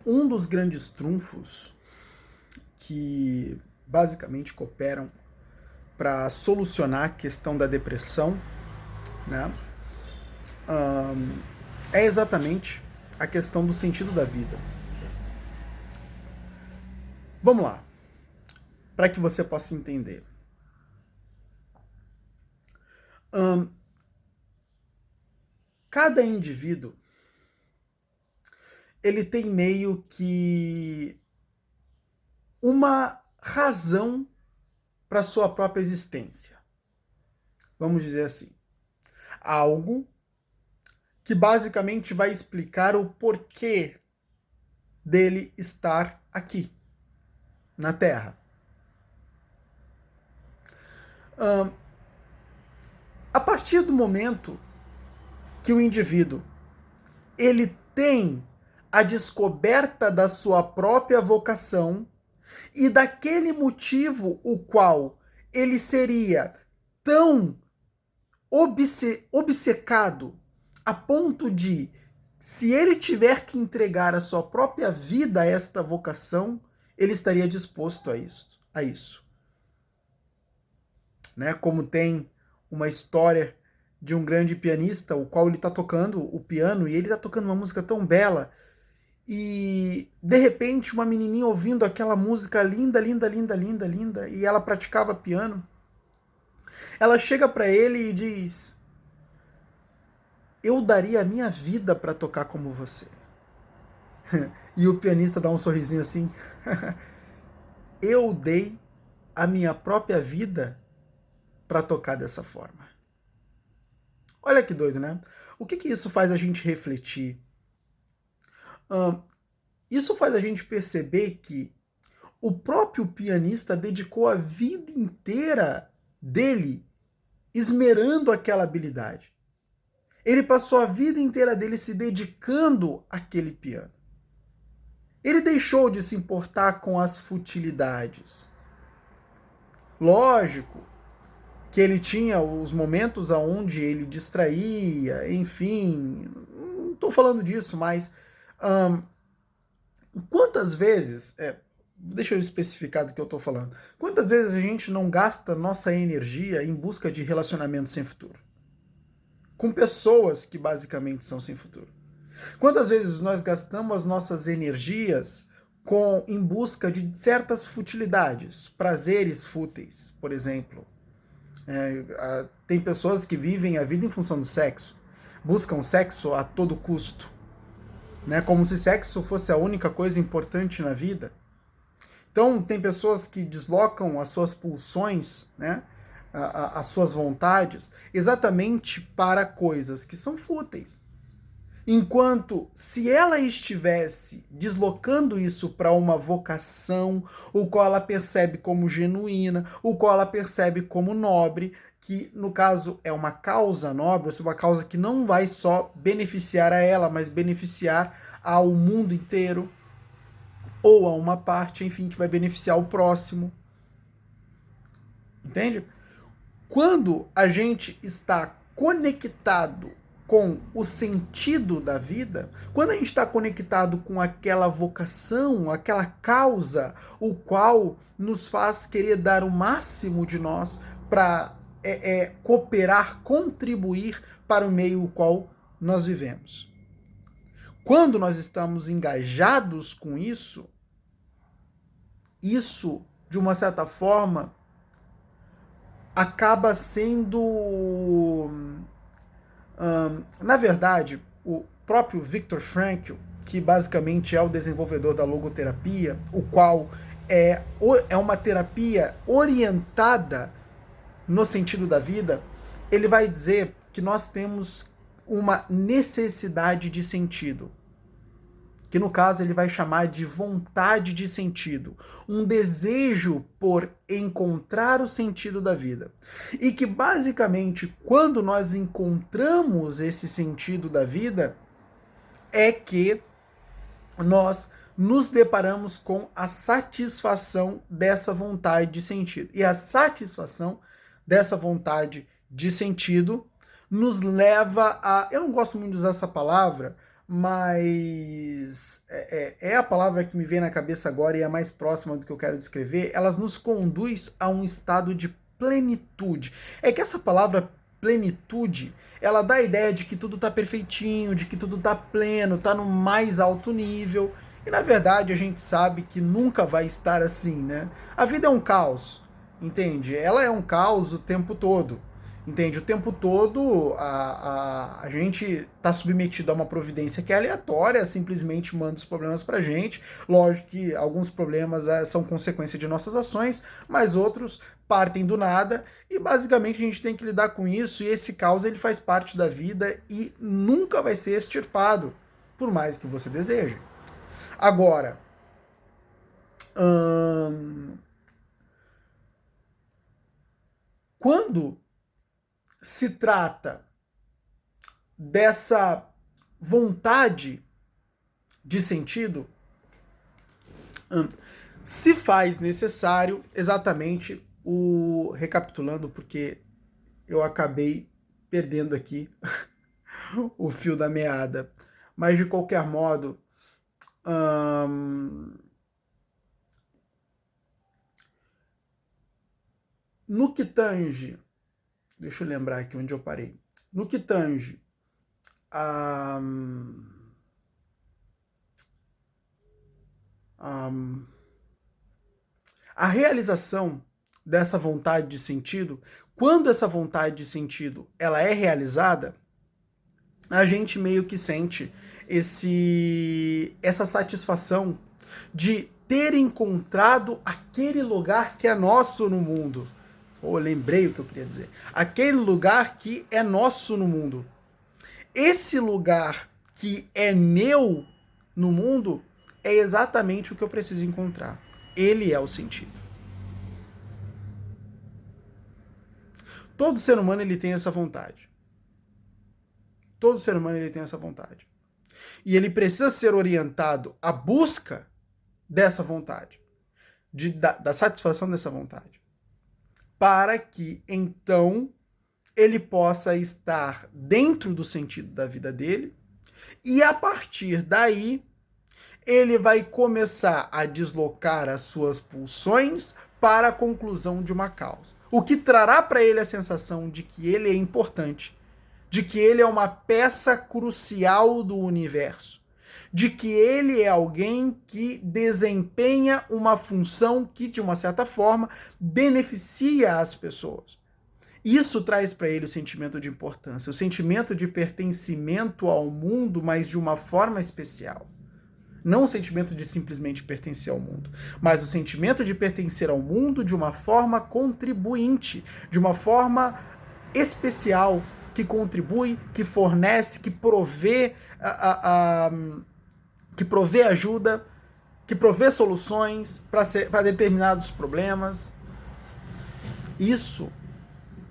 Um dos grandes trunfos que basicamente cooperam para solucionar a questão da depressão, né, é exatamente a questão do sentido da vida. Vamos lá, para que você possa entender. Cada indivíduo ele tem meio que uma razão para sua própria existência. Vamos dizer assim. Algo que basicamente vai explicar o porquê dele estar aqui, na Terra. A partir do momento que o indivíduo ele tem a descoberta da sua própria vocação e daquele motivo o qual ele seria tão obcecado a ponto de, se ele tiver que entregar a sua própria vida a esta vocação, ele estaria disposto a isso. Né? Como tem uma história de um grande pianista, o qual ele está tocando o piano, e ele está tocando uma música tão bela, e de repente uma menininha ouvindo aquela música linda, linda, linda, linda, linda, e ela praticava piano, ela chega para ele e diz: eu daria a minha vida para tocar como você. E o pianista dá um sorrisinho assim: eu dei a minha própria vida para tocar dessa forma. Olha que doido, né? O que isso faz a gente refletir? Isso faz a gente perceber que o próprio pianista dedicou a vida inteira dele esmerando aquela habilidade. Ele passou a vida inteira dele se dedicando àquele piano. Ele deixou de se importar com as futilidades. Lógico que ele tinha os momentos onde ele distraía, enfim, não estou falando disso, mas quantas vezes, deixa eu especificar do que eu estou falando, quantas vezes a gente não gasta nossa energia em busca de relacionamentos sem futuro? Com pessoas que basicamente são sem futuro. Quantas vezes nós gastamos as nossas energias em busca de certas futilidades, prazeres fúteis, por exemplo? Tem pessoas que vivem a vida em função do sexo, buscam sexo a todo custo, né? Como se sexo fosse a única coisa importante na vida. Então, tem pessoas que deslocam as suas pulsões, né? As suas vontades, exatamente para coisas que são fúteis. Enquanto, se ela estivesse deslocando isso para uma vocação, o qual ela percebe como genuína, o qual ela percebe como nobre, que no caso é uma causa nobre, ou seja, uma causa que não vai só beneficiar a ela, mas beneficiar ao mundo inteiro, ou a uma parte, enfim, que vai beneficiar o próximo. Entende? Quando a gente está conectado com o sentido da vida, quando a gente está conectado com aquela vocação, aquela causa, o qual nos faz querer dar o máximo de nós para cooperar, contribuir para o meio o qual nós vivemos. Quando nós estamos engajados com isso, de uma certa forma, acaba sendo... na verdade, o próprio Viktor Frankl, que basicamente é o desenvolvedor da logoterapia, o qual é uma terapia orientada no sentido da vida, ele vai dizer que nós temos uma necessidade de sentido, que no caso ele vai chamar de vontade de sentido, um desejo por encontrar o sentido da vida. E que basicamente quando nós encontramos esse sentido da vida, é que nós nos deparamos com a satisfação dessa vontade de sentido. E a satisfação dessa vontade de sentido nos leva a... Eu não gosto muito de usar essa palavra, mas é a palavra que me vem na cabeça agora e é a mais próxima do que eu quero descrever. Elas nos conduz a um estado de plenitude. É que essa palavra plenitude, ela dá a ideia de que tudo tá perfeitinho, de que tudo tá pleno, tá no mais alto nível. E na verdade a gente sabe que nunca vai estar assim, né? A vida é um caos, entende? Ela é um caos o tempo todo. Entende? O tempo todo a gente está submetido a uma providência que é aleatória, simplesmente manda os problemas pra gente. Lógico que alguns problemas são consequência de nossas ações, mas outros partem do nada e basicamente a gente tem que lidar com isso, e esse caos ele faz parte da vida e nunca vai ser extirpado, por mais que você deseje. Agora, quando se trata dessa vontade de sentido, se faz necessário exatamente recapitulando, porque eu acabei perdendo aqui o fio da meada, mas de qualquer modo, no que tange, deixa eu lembrar aqui onde eu parei. No que tange a realização dessa vontade de sentido, quando essa vontade de sentido ela é realizada, a gente meio que sente essa satisfação de ter encontrado aquele lugar que é nosso no mundo. Lembrei o que eu queria dizer. Aquele lugar que é nosso no mundo. Esse lugar que é meu no mundo é exatamente o que eu preciso encontrar. Ele é o sentido. Todo ser humano ele tem essa vontade. Todo ser humano ele tem essa vontade. E ele precisa ser orientado à busca dessa vontade, da satisfação dessa vontade, para que, então, ele possa estar dentro do sentido da vida dele e, a partir daí, ele vai começar a deslocar as suas pulsões para a conclusão de uma causa. O que trará para ele a sensação de que ele é importante, de que ele é uma peça crucial do universo, de que ele é alguém que desempenha uma função que, de uma certa forma, beneficia as pessoas. Isso traz para ele o sentimento de importância, o sentimento de pertencimento ao mundo, mas de uma forma especial. Não o sentimento de simplesmente pertencer ao mundo, mas o sentimento de pertencer ao mundo de uma forma contribuinte, de uma forma especial, que contribui, que fornece, que provê ajuda, que provê soluções para determinados problemas. Isso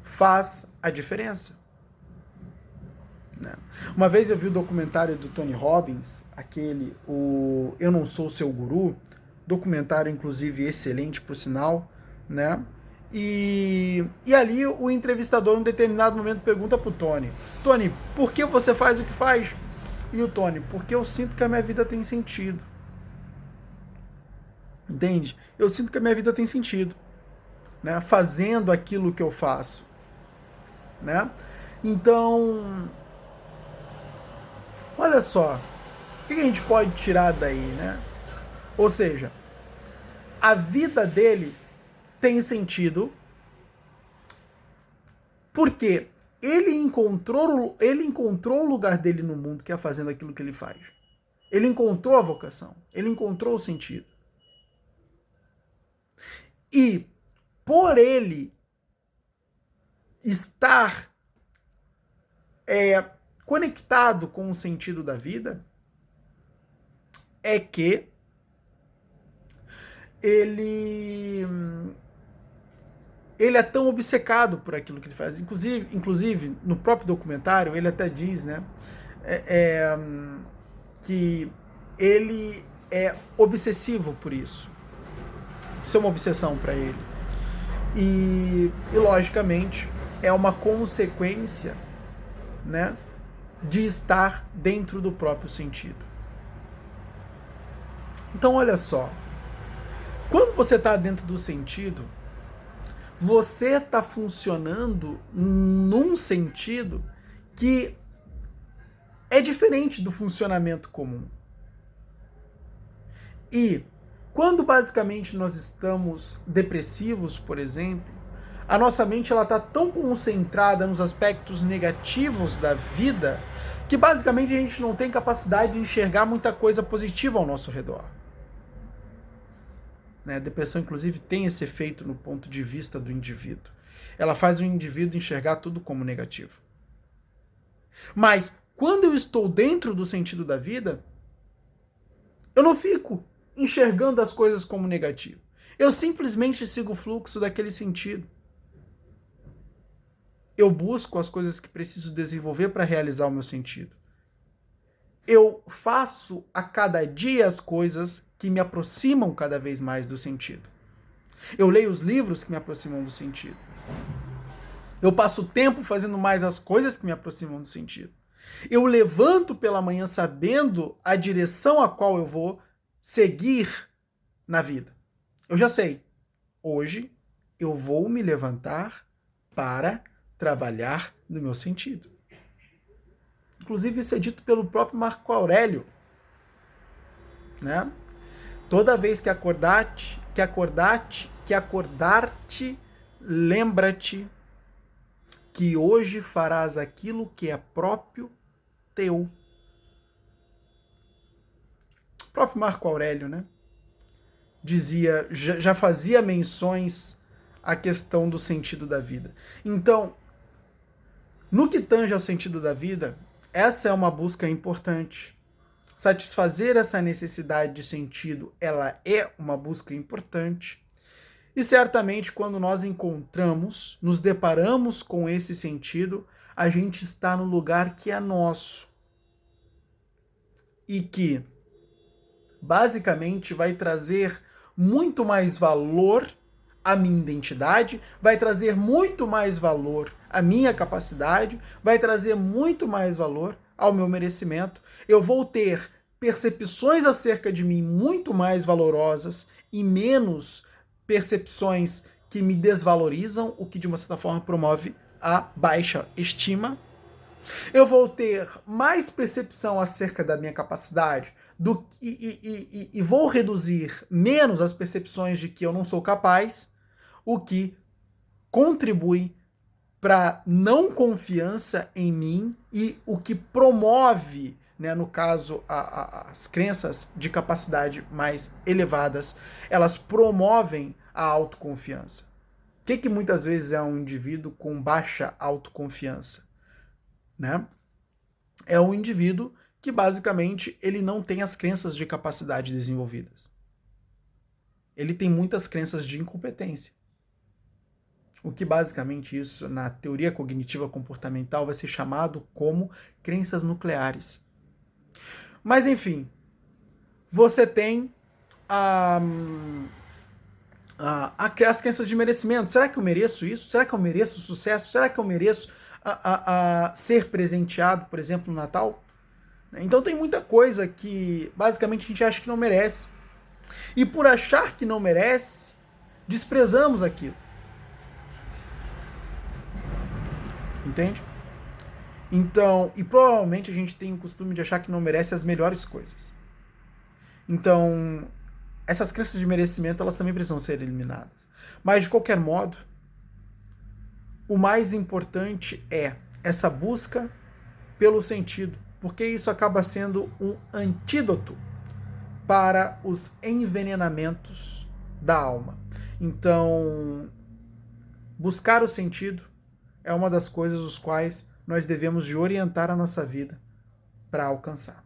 faz a diferença. Né? Uma vez eu vi o documentário do Tony Robbins, Eu Não Sou Seu Guru, documentário inclusive excelente por sinal, né? E ali o entrevistador, em um determinado momento, pergunta pro Tony, por que você faz o que faz? E o Tony, porque eu sinto que a minha vida tem sentido. Entende? Eu sinto que a minha vida tem sentido, né? Fazendo aquilo que eu faço, né? Então, olha só, o que a gente pode tirar daí, né? Ou seja, a vida dele tem sentido porque ele encontrou o lugar dele no mundo, que é fazendo aquilo que ele faz. Ele encontrou a vocação, ele encontrou o sentido. E por ele estar conectado com o sentido da vida, é que ele é tão obcecado por aquilo que ele faz. Inclusive no próprio documentário, ele até diz, né, que ele é obsessivo por isso. Isso é uma obsessão para ele. E, logicamente, é uma consequência, né, de estar dentro do próprio sentido. Então, olha só. Quando você está dentro do sentido, você está funcionando num sentido que é diferente do funcionamento comum. E quando basicamente nós estamos depressivos, por exemplo, a nossa mente está tão concentrada nos aspectos negativos da vida que basicamente a gente não tem capacidade de enxergar muita coisa positiva ao nosso redor. A depressão, inclusive, tem esse efeito no ponto de vista do indivíduo. Ela faz o indivíduo enxergar tudo como negativo. Mas, quando eu estou dentro do sentido da vida, eu não fico enxergando as coisas como negativo. Eu simplesmente sigo o fluxo daquele sentido. Eu busco as coisas que preciso desenvolver para realizar o meu sentido. Eu faço a cada dia as coisas que me aproximam cada vez mais do sentido. Eu leio os livros que me aproximam do sentido. Eu passo tempo fazendo mais as coisas que me aproximam do sentido. Eu levanto pela manhã sabendo a direção a qual eu vou seguir na vida. Eu já sei. Hoje eu vou me levantar para trabalhar no meu sentido. Inclusive, isso é dito pelo próprio Marco Aurélio. Né? Toda vez que acordar-te, lembra-te que hoje farás aquilo que é próprio teu. O próprio Marco Aurélio, né? Dizia, já fazia menções à questão do sentido da vida. Então, no que tange ao sentido da vida, essa é uma busca importante. Satisfazer essa necessidade de sentido, ela é uma busca importante. E certamente quando nós encontramos, nos deparamos com esse sentido, a gente está no lugar que é nosso. E que basicamente vai trazer muito mais valor à minha identidade, vai trazer muito mais valor à minha capacidade, vai trazer muito mais valor ao meu merecimento. Eu vou ter percepções acerca de mim muito mais valorosas e menos percepções que me desvalorizam, o que de uma certa forma promove a baixa estima. Eu vou ter mais percepção acerca da minha capacidade e vou reduzir menos as percepções de que eu não sou capaz, o que contribui para não confiança em mim e o que promove, né, no caso, as crenças de capacidade mais elevadas, elas promovem a autoconfiança. O que muitas vezes é um indivíduo com baixa autoconfiança? Né? É um indivíduo que basicamente ele não tem as crenças de capacidade desenvolvidas. Ele tem muitas crenças de incompetência. O que basicamente isso, na teoria cognitiva comportamental, vai ser chamado como crenças nucleares. Mas enfim, você tem as crenças de merecimento. Será que eu mereço isso? Será que eu mereço sucesso? Será que eu mereço ser presenteado, por exemplo, no Natal? Então tem muita coisa que basicamente a gente acha que não merece. E por achar que não merece, desprezamos aquilo. Entende? Então, e provavelmente a gente tem o costume de achar que não merece as melhores coisas. Então, essas crenças de merecimento, elas também precisam ser eliminadas. Mas, de qualquer modo, o mais importante é essa busca pelo sentido, porque isso acaba sendo um antídoto para os envenenamentos da alma. Então, buscar o sentido é uma das coisas os quais nós devemos de orientar a nossa vida para alcançar.